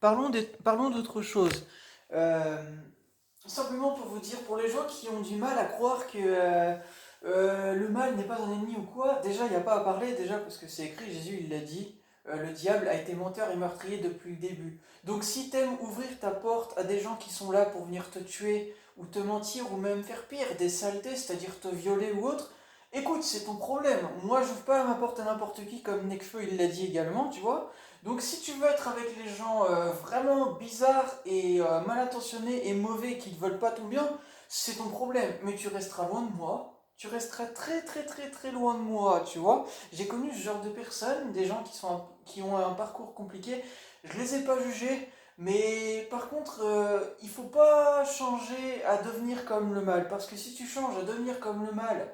Parlons d'autre chose. Euh, Simplement pour vous dire, pour les gens qui ont du mal à croire que le mal n'est pas un ennemi ou quoi, déjà il n'y a pas à parler, déjà parce que c'est écrit, Jésus il l'a dit, le diable a été menteur et meurtrier depuis le début. Donc si t'aimes ouvrir ta porte à des gens qui sont là pour venir te tuer, ou te mentir, ou même faire pire, des saletés, c'est-à-dire te violer ou autre, écoute, c'est ton problème. Moi j'ouvre pas ma porte à n'importe qui, comme Nekfeu il l'a dit également, tu vois. Donc si tu veux être avec les gens vraiment bizarres et mal intentionnés et mauvais qui ne veulent pas ton bien, c'est ton problème. Mais tu resteras loin de moi. Tu resteras très très très très loin de moi, tu vois. J'ai connu ce genre de personnes, des gens qui ont un parcours compliqué. Je les ai pas jugés, mais par contre, il faut pas changer à devenir comme le mal. Parce que si tu changes à devenir comme le mal,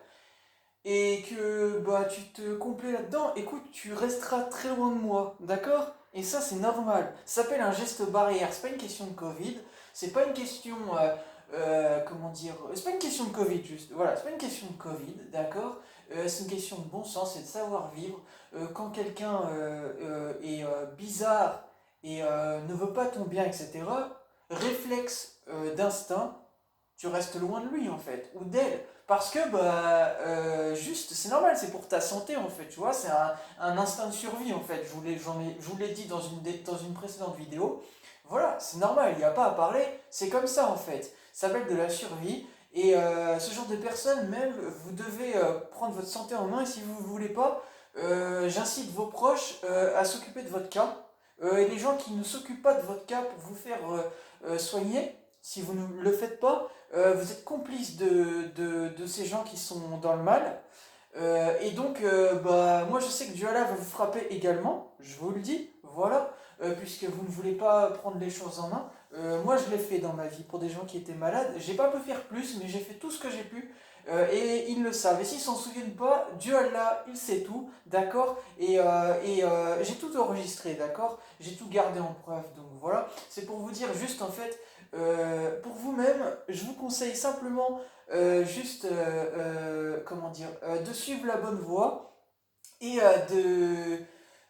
et que bah tu te complais là-dedans, écoute, tu resteras très loin de moi, d'accord? Et ça, c'est normal. Ça s'appelle un geste barrière. C'est pas une question de Covid. C'est pas une question, comment dire, c'est pas une question de Covid juste. Voilà, c'est pas une question de Covid, d'accord? C'est une question de bon sens et de savoir vivre. Quand quelqu'un est bizarre et ne veut pas ton bien, etc. Réflexe d'instinct, tu restes loin de lui en fait, ou d'elle. Parce que juste, c'est normal, c'est pour ta santé en fait, tu vois, c'est un instinct de survie en fait. Je vous l'ai dit dans une précédente vidéo. Voilà, c'est normal, il n'y a pas à parler, c'est comme ça en fait. Ça s'appelle de la survie. Et ce genre de personnes, même, vous devez prendre votre santé en main. Et si vous ne voulez pas, j'incite vos proches à s'occuper de votre cas. Et les gens qui ne s'occupent pas de votre cas pour vous faire soigner, si vous ne le faites pas, vous êtes complice de ces gens qui sont dans le mal. Et donc, moi je sais que Dieu Allah va vous frapper également, je vous le dis, voilà, puisque vous ne voulez pas prendre les choses en main. Moi je l'ai fait dans ma vie pour des gens qui étaient malades. J'ai pas pu faire plus, mais j'ai fait tout ce que j'ai pu. Et ils le savent. Et s'ils s'en souviennent pas, Dieu Allah, il sait tout, d'accord. Et j'ai tout enregistré, d'accord. J'ai tout gardé en preuve. Donc voilà, c'est pour vous dire juste en fait, pour vous-même, je vous conseille simplement comment dire, de suivre la bonne voie et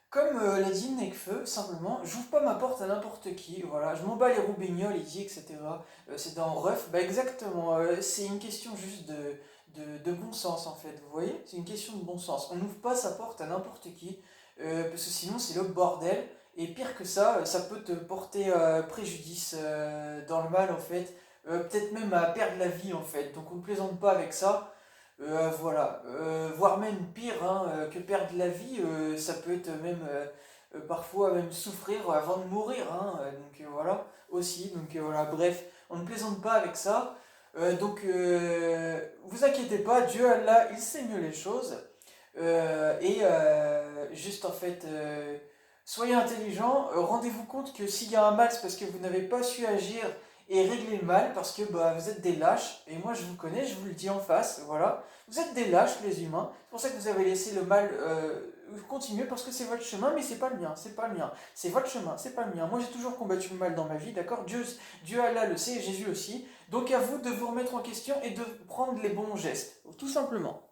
comme l'a dit Nekfeu, simplement, j'ouvre pas ma porte à n'importe qui, voilà, je m'en bats les roubignoles, ici, etc. C'est dans Ref, bah exactement, c'est une question juste de bon sens en fait, vous voyez? C'est une question de bon sens. On n'ouvre pas sa porte à n'importe qui, parce que sinon c'est le bordel, et pire que ça peut te porter préjudice dans le mal en fait, peut-être même à perdre la vie en fait, donc on ne plaisante pas avec ça. Voilà. Voire même pire hein, que perdre la vie, ça peut être même parfois même souffrir avant de mourir. Hein, voilà, aussi. Voilà, bref, on ne plaisante pas avec ça. Vous inquiétez pas, Dieu Allah, il sait mieux les choses. Juste en fait, soyez intelligents, rendez-vous compte que s'il y a un mal, c'est parce que vous n'avez pas su agir et régler le mal, parce que vous êtes des lâches, et moi je vous connais, je vous le dis en face, voilà. Vous êtes des lâches, les humains, c'est pour ça que vous avez laissé le mal continuer, parce que c'est votre chemin, mais c'est pas le mien, c'est pas le mien. C'est votre chemin, c'est pas le mien. Moi j'ai toujours combattu le mal dans ma vie, d'accord. Dieu Allah le sait, et Jésus aussi. Donc à vous de vous remettre en question et de prendre les bons gestes, tout simplement.